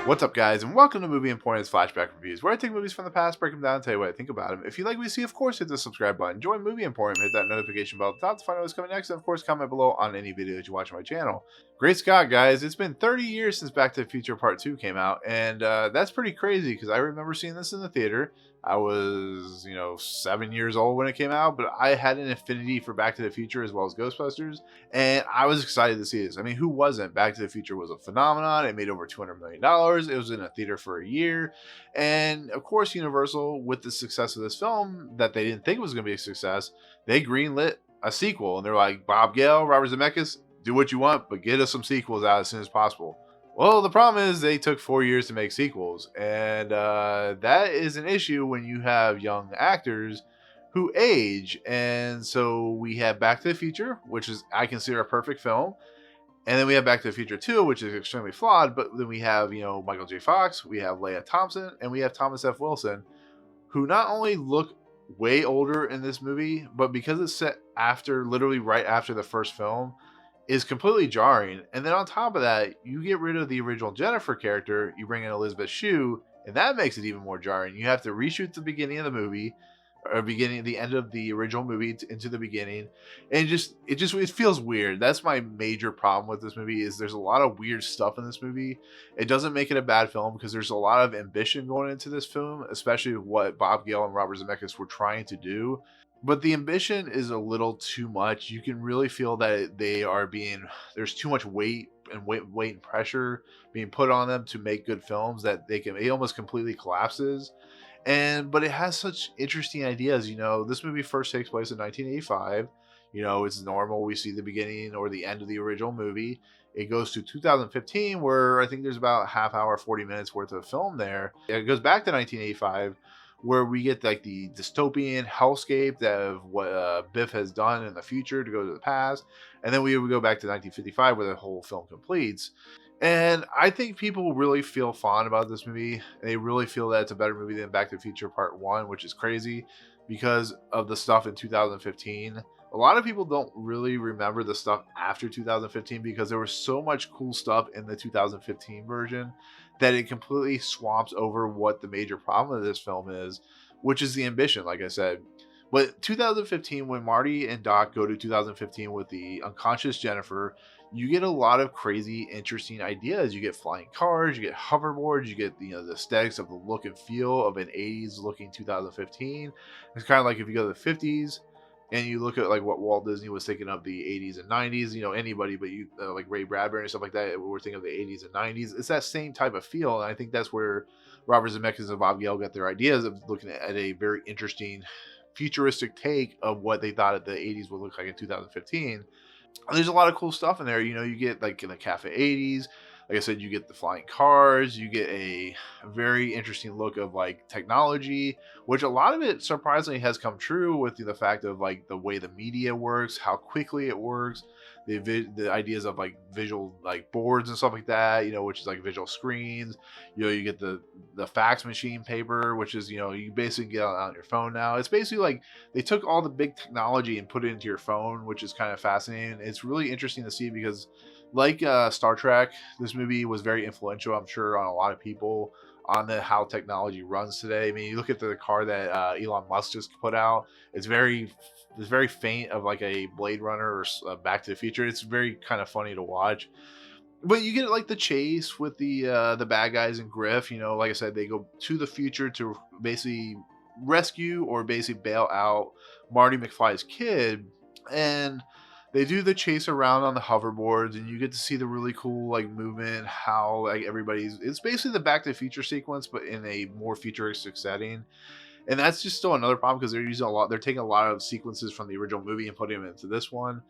What's up, guys, and welcome to Movie Importance Flashback Reviews, where I take movies from the past, break them down, and tell you what I think about them. If you like what you see, of course, hit the subscribe button. Join Movie Emporium, hit that notification bell at the top to find out what's coming next, and of course, comment below on any videos you watch on my channel. Great Scott, guys! It's been 30 years since Back to the Future Part 2 came out, and that's pretty crazy because I remember seeing this in the theater. I was, 7 years old when it came out, but I had an affinity for Back to the Future as well as Ghostbusters, and I was excited to see this. I mean, who wasn't? Back to the Future was a phenomenon. It made over $200 million. It was in a theater for a year. And of course, Universal, with the success of this film that they didn't think was going to be a success, they greenlit a sequel. And they're like, Bob Gale, Robert Zemeckis, do what you want, but get us some sequels out as soon as possible. Well, the problem is they took 4 years to make sequels, and that is an issue when you have young actors who age. And so we have Back to the Future, which is I consider a perfect film, and then we have Back to the Future 2, which is extremely flawed. But then we have Michael J. Fox, we have Leia Thompson, and we have Thomas F. Wilson, who not only look way older in this movie, but because it's set after literally right after the first film, is completely jarring. And then on top of that, you get rid of the original Jennifer character, you bring in Elizabeth Shue, and that makes it even more jarring. You have to reshoot the beginning of the movie, or the end of the original movie into the beginning, and it feels weird. That's my major problem with this movie, is there's a lot of weird stuff in this movie. It doesn't make it a bad film because there's a lot of ambition going into this film, especially what Bob Gale and Robert Zemeckis were trying to do. But the ambition is a little too much. You can really feel that there's too much weight and pressure being put on them to make good films that it almost completely collapses. But it has such interesting ideas. This movie first takes place in 1985. It's normal. We see the beginning or the end of the original movie. It goes to 2015, where I think there's about a half hour, 40 minutes worth of film there. It goes back to 1985, where we get like the dystopian hellscape of what Biff has done in the future to go to the past. And then we would go back to 1955, where the whole film completes. And I think people really feel fond about this movie. They really feel that it's a better movie than Back to the Future Part 1, which is crazy because of the stuff in 2015. A lot of people don't really remember the stuff after 2015 because there was so much cool stuff in the 2015 version that it completely swamps over what the major problem of this film is, which is the ambition, like I said. But 2015, when Marty and Doc go to 2015 with the unconscious Jennifer, you get a lot of crazy, interesting ideas. You get flying cars, you get hoverboards, you get the aesthetics of the look and feel of an 80s looking 2015. It's kind of like if you go to the 50s and you look at like what Walt Disney was thinking of the 80s and 90s, anybody but you, like Ray Bradbury and stuff like that, we're thinking of the 80s and 90s. It's that same type of feel, and I think that's where Robert Zemeckis and Bob Gale got their ideas of looking at a very interesting, futuristic take of what they thought the 80s would look like in 2015. There's a lot of cool stuff in there. You get like in the Cafe 80s. Like I said, you get the flying cars, you get a very interesting look of like technology, which a lot of it surprisingly has come true with the fact of like the way the media works, how quickly it works, the ideas of like visual like boards and stuff like that, which is like visual screens. You get the fax machine paper, which is, you basically get on your phone now. It's basically like they took all the big technology and put it into your phone, which is kind of fascinating. It's really interesting to see because like Star Trek, this movie was very influential, I'm sure, on a lot of people on how technology runs today. I mean, you look at the car that Elon Musk just put out. It's very faint of like a Blade Runner or Back to the Future. It's very kind of funny to watch. But you get like the chase with the bad guys in Griff. Like I said, they go to the future to basically rescue or basically bail out Marty McFly's kid, and they do the chase around on the hoverboards, and you get to see the really cool like movement, how like it's basically the Back to the Future sequence, but in a more futuristic setting. And that's just still another problem because they're taking a lot of sequences from the original movie and putting them into this one.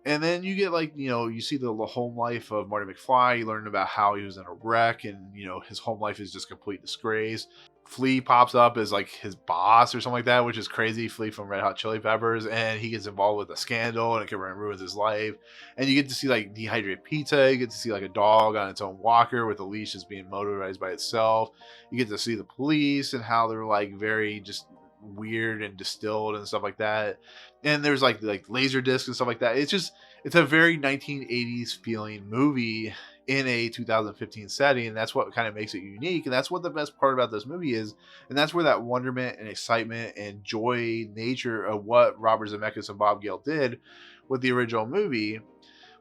And then you get like, you see the home life of Marty McFly. You learn about how he was in a wreck and, his home life is just complete disgrace. Flea pops up as like his boss or something like that, which is crazy. Flea from Red Hot Chili Peppers, and he gets involved with a scandal and it ruins his life. And you get to see like dehydrated pizza. You get to see like a dog on its own walker with a leash that's being motorized by itself. You get to see the police and how they're like very just weird and distilled and stuff like that. And there's like laser discs and stuff like that. It's a very 1980s feeling movie, in a 2015 setting. And that's what kind of makes it unique. And that's what the best part about this movie is. And that's where that wonderment and excitement and joy nature of what Robert Zemeckis and Bob Gale did with the original movie.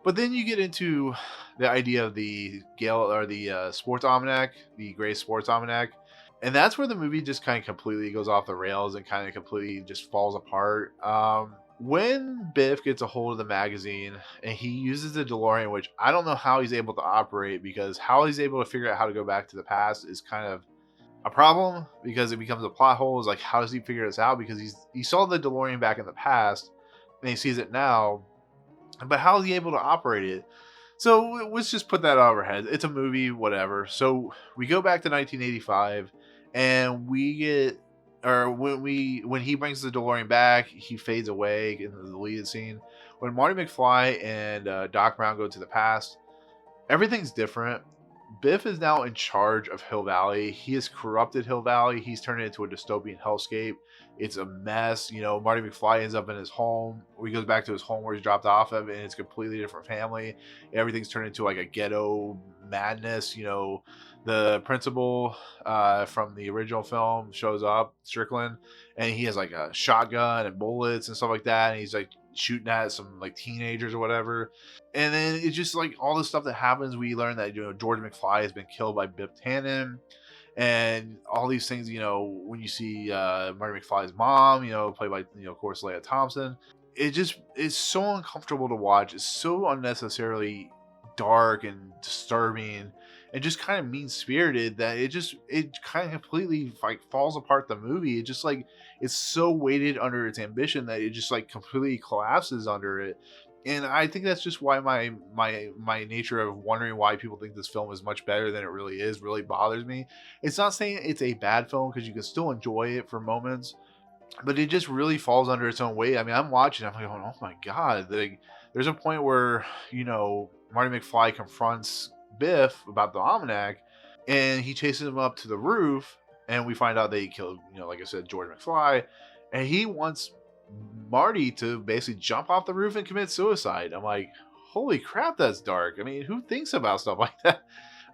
But then you get into the idea of the Gale or the sports almanac, the Gray Sports Almanac. And that's where the movie just kind of completely goes off the rails and kind of completely just falls apart. When Biff gets a hold of the magazine and he uses the DeLorean, which I don't know how he's able to operate, because how he's able to figure out how to go back to the past is kind of a problem, because it becomes a plot hole. Is like, how does he figure this out? Because he saw the DeLorean back in the past and he sees it now, but how is he able to operate it? So let's just put that out of our heads. It's a movie, whatever. So we go back to 1985 and we get, or when he brings the DeLorean back, he fades away in the deleted scene. When Marty McFly and Doc Brown go to the past, everything's different. Biff is now in charge of Hill Valley. He has corrupted Hill Valley. He's turned it into a dystopian hellscape. It's a mess. You know, Marty McFly ends up in his home. He goes back to his home where he's dropped off of, and it's a completely different family. Everything's turned into like a ghetto madness. You know, the principal from the original film shows up, Strickland, and he has like a shotgun and bullets and stuff like that. And he's like shooting at some like teenagers or whatever. And then it's just like all the stuff that happens. We learn that, you know, George McFly has been killed by Biff Tannen. And all these things, you know, when you see Marty McFly's mom, you know, played by, you know, of course, Leah Thompson, it just is so uncomfortable to watch. It's so unnecessarily dark and disturbing and just kind of mean-spirited that it kind of completely like falls apart the movie. It just like, it's so weighted under its ambition that it just like completely collapses under it. And I think that's just why my nature of wondering why people think this film is much better than it really is really bothers me. It's not saying it's a bad film, because you can still enjoy it for moments, but it just really falls under its own weight. I mean, I'm watching, I'm like, oh my god, like, there's a point where, you know, Marty McFly confronts Biff about the almanac, and he chases him up to the roof, and we find out that he killed, you know, like I said, George McFly, and he wants Marty to basically jump off the roof and commit suicide. I'm like, holy crap, that's dark. I mean, who thinks about stuff like that?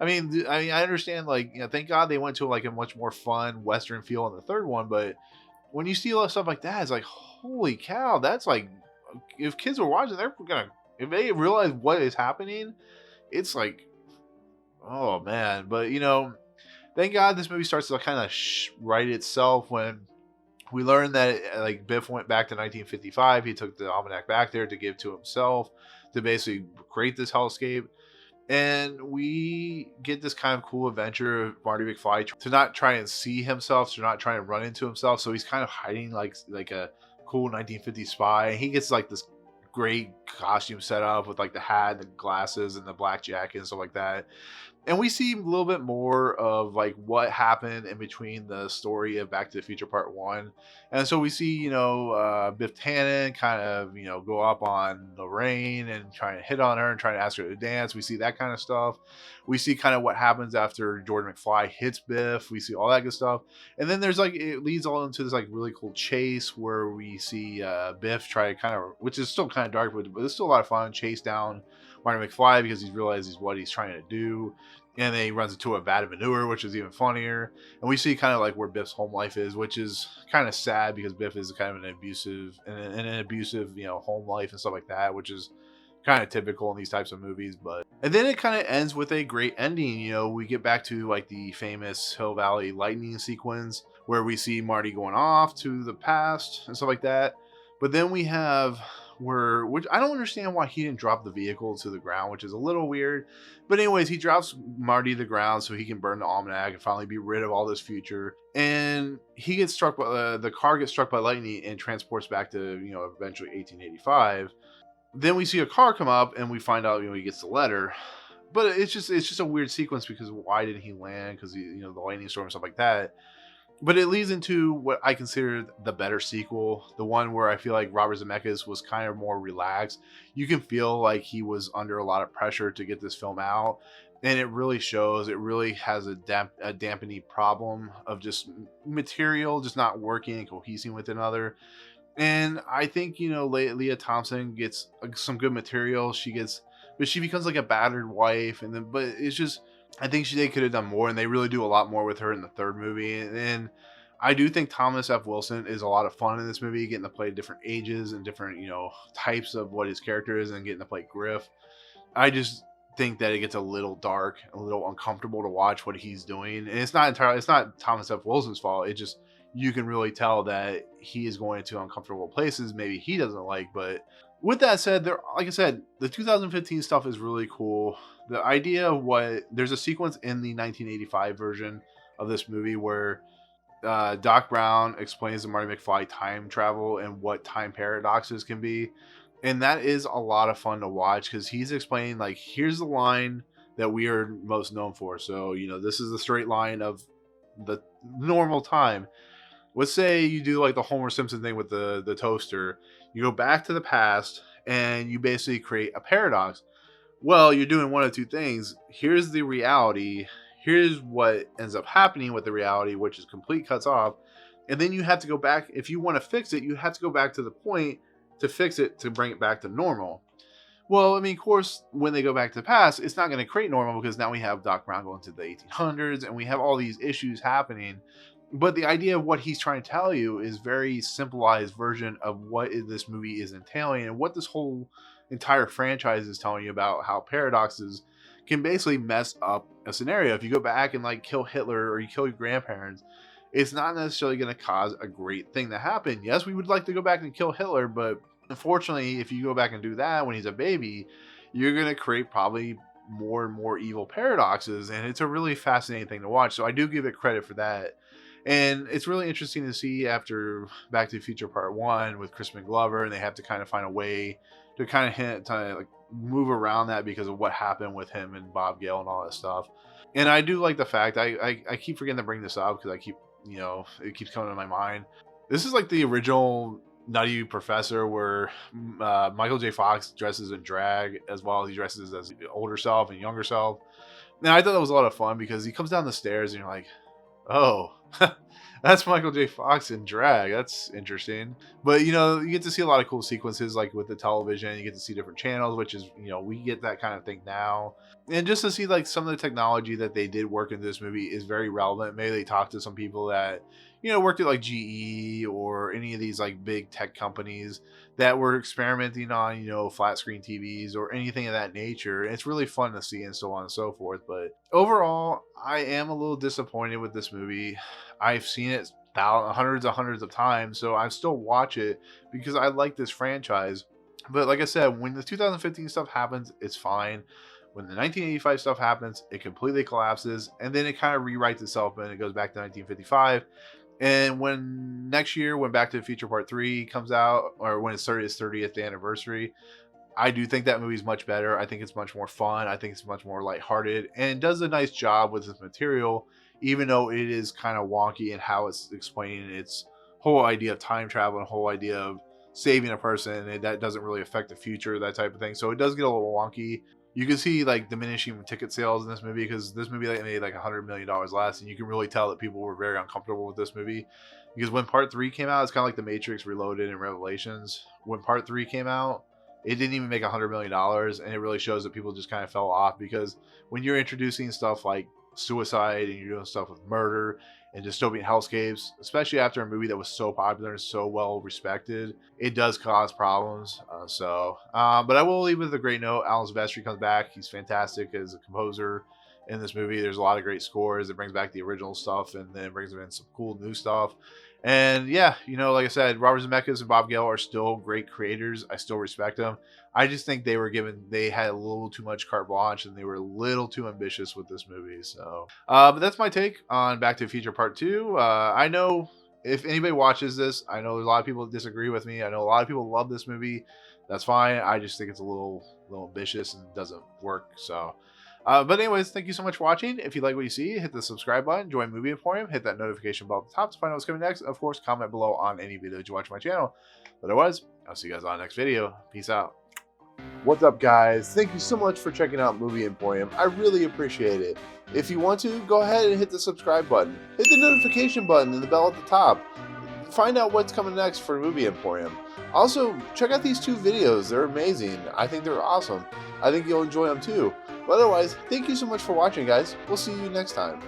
I mean, I understand, like, you know, thank God they went to like a much more fun Western feel in the third one, but when you see a lot of stuff like that, it's like, holy cow, that's like, if kids were watching, they're gonna, if they realize what is happening, it's like, oh man. But you know, thank God this movie starts to kind of right itself when we learn that like Biff went back to 1955. He took the almanac back there to give to himself to basically create this hellscape. And we get this kind of cool adventure of Marty McFly to not try and see himself, to not try and run into himself. So he's kind of hiding like a cool 1950s spy. And he gets like this great costume set up with like the hat and the glasses and the black jacket and stuff like that. And we see a little bit more of like what happened in between the story of Back to the Future Part 1. And so we see, you know, Biff Tannen kind of, you know, go up on Lorraine and try to hit on her and try to ask her to dance. We see that kind of stuff. We see kind of what happens after George McFly hits Biff. We see all that good stuff. And then there's like, it leads all into this like really cool chase where we see Biff try to kind of, which is still kind of dark, but it's still a lot of fun, chase down Marty McFly because he realizes what he's trying to do. And then he runs into a vat of manure, which is even funnier. And we see kind of like where Biff's home life is, which is kind of sad because Biff is kind of an abusive, you know, home life and stuff like that, which is kind of typical in these types of movies. But and then it kind of ends with a great ending. You know, we get back to like the famous Hill Valley lightning sequence where we see Marty going off to the past and stuff like that. But then we have which I don't understand why he didn't drop the vehicle to the ground, which is a little weird. But anyways, he drops Marty to the ground so he can burn the almanac and finally be rid of all this future. And he gets struck by the car gets struck by lightning and transports back to, you know, eventually 1885. Then we see a car come up and we find out, you know, he gets the letter. But it's just a weird sequence because why didn't he land? Because, you know, the lightning storm and stuff like that. But it leads into what I consider the better sequel, the one where I feel like Robert Zemeckis was kind of more relaxed. You can feel like he was under a lot of pressure to get this film out, and it really shows. It really has a dampening problem of just material just not working and cohesing with another. And I think, you know, Leah Thompson gets some good material. She gets but she becomes like a battered wife, and then but it's just I think they could have done more, and they really do a lot more with her in the third movie. And I do think Thomas F. Wilson is a lot of fun in this movie, getting to play different ages and different, types of what his character is, and getting to play Griff. I just think that it gets a little dark, a little uncomfortable to watch what he's doing. And it's not Thomas F. Wilson's fault. It just, you can really tell that he is going into uncomfortable places maybe he doesn't like. But with that said, like I said, the 2015 stuff is really cool. The idea of there's a sequence in the 1985 version of this movie where Doc Brown explains to Marty McFly time travel and what time paradoxes can be. And that is a lot of fun to watch because he's explaining, like, here's the line that we are most known for. So, this is the straight line of the normal time. Let's say you do like the Homer Simpson thing with the toaster. You go back to the past and you basically create a paradox. Well, you're doing one of two things. Here's the reality. Here's what ends up happening with the reality, which is complete cuts off. And then you have to go back. If you want to fix it, you have to go back to the point to fix it, to bring it back to normal. Well, I mean, of course, when they go back to the past, it's not going to create normal because now we have Doc Brown going to the 1800s and we have all these issues happening. But the idea of what he's trying to tell you is very simplified version of what this movie is entailing and what this whole entire franchise is telling you about how paradoxes can basically mess up a scenario. If you go back and like kill Hitler or you kill your grandparents, it's not necessarily going to cause a great thing to happen. Yes, we would like to go back and kill Hitler, but unfortunately, if you go back and do that when he's a baby, you're going to create probably more and more evil paradoxes, and it's a really fascinating thing to watch. So I do give it credit for that. And it's really interesting to see after Back to the Future Part 1 with Crispin Glover, and they have to kind of find a way to kind of like move around that because of what happened with him and Bob Gale and all that stuff. And I do like the fact, I keep forgetting to bring this up because I keep, it keeps coming to my mind. This is like the original Nutty Professor where Michael J. Fox dresses in drag as well as he dresses as the older self and younger self. Now, I thought that was a lot of fun because he comes down the stairs and you're like, oh, that's Michael J. Fox in drag. That's interesting. But, you get to see a lot of cool sequences like with the television. You get to see different channels, which is, we get that kind of thing now. And just to see like some of the technology that they did work in this movie is very relevant. Maybe they talked to some people that, worked at like GE or any of these like big tech companies that were experimenting on, flat screen TVs or anything of that nature. And it's really fun to see and so on and so forth. But overall, I am a little disappointed with this movie. I've seen it hundreds of times, so I still watch it because I like this franchise. But like I said, when the 2015 stuff happens, it's fine. When the 1985 stuff happens, it completely collapses, and then it kind of rewrites itself and it goes back to 1955. And when next year, when Back to the Future Part 3 comes out, or when it's its 30th anniversary, I do think that movie's much better. I think it's much more fun. I think it's much more lighthearted and does a nice job with its material, even though it is kind of wonky in how it's explaining its whole idea of time travel and whole idea of saving a person, and that doesn't really affect the future, that type of thing. So it does get a little wonky. You can see like diminishing ticket sales in this movie because this movie made like $100 million less, and you can really tell that people were very uncomfortable with this movie because when Part 3 came out, it's kind of like The Matrix Reloaded and Revelations. When Part 3 came out, it didn't even make $100 million, and it really shows that people just kind of fell off because when you're introducing stuff like suicide and you're doing stuff with murder and dystopian hellscapes, especially after a movie that was so popular and so well respected, it does cause problems. But I will leave with a great note. Alan Silvestri comes back. He's fantastic as a composer in this movie. There's a lot of great scores. It brings back the original stuff and then brings in some cool new stuff. And yeah, like I said, Robert Zemeckis and Bob Gale are still great creators. I still respect them. I just think they had a little too much carte blanche and they were a little too ambitious with this movie. So, but that's my take on Back to the Future Part 2. I know if anybody watches this, I know there's a lot of people that disagree with me. I know a lot of people love this movie. That's fine. I just think it's a little ambitious and doesn't work. So, but anyways, thank you so much for watching. If you like what you see, hit the subscribe button, join Movie Emporium, hit that notification bell at the top to find out what's coming next. Of course, comment below on any videos you watch on my channel. Otherwise, I'll see you guys on the next video. Peace out. What's up, guys? Thank you so much for checking out Movie Emporium. I really appreciate it. If you want to, go ahead and hit the subscribe button. Hit the notification button and the bell at the top. find out what's coming next for Movie Emporium. Also, check out these 2 videos. They're amazing. I think they're awesome. I think you'll enjoy them too. But otherwise, thank you so much for watching, guys. We'll see you next time.